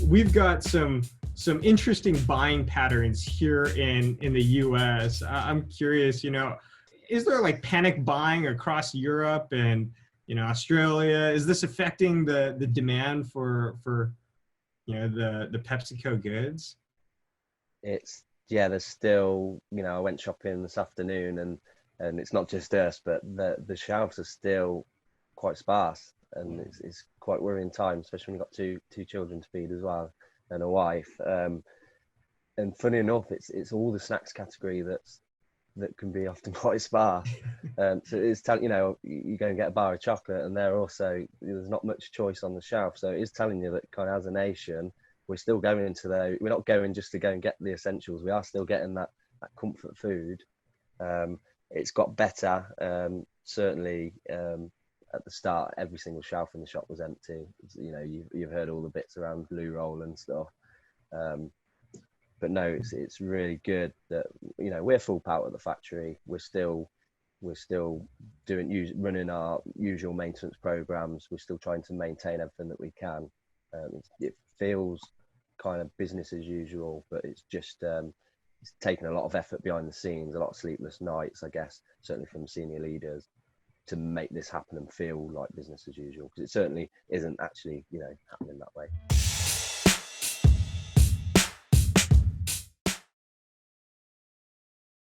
we've got some interesting buying patterns here in the US. I'm curious, is there like panic buying across Europe and Australia? Is this affecting the demand for the PepsiCo goods? It's there's still, I went shopping this afternoon, and it's not just us, but the shelves are still quite sparse, and it's quite worrying time, especially when you've got two children to feed as well, and a wife. And funny enough, it's all the snacks category that can be often quite sparse. So it's you go and get a bar of chocolate, and there's not much choice on the shelf. So it is telling you that kind of as a nation, we're still going into we're not going just to go and get the essentials. We are still getting that comfort food. It's got better. Certainly, at the start, every single shelf in the shop was empty. You've heard all the bits around blue roll and stuff. But no, it's really good that we're full power at the factory. We're still running our usual maintenance programs. We're still trying to maintain everything that we can. It feels kind of business as usual, but it's just it's taken a lot of effort behind the scenes, a lot of sleepless nights, I guess, certainly from senior leaders, to make this happen and feel like business as usual, because it certainly isn't actually happening that way.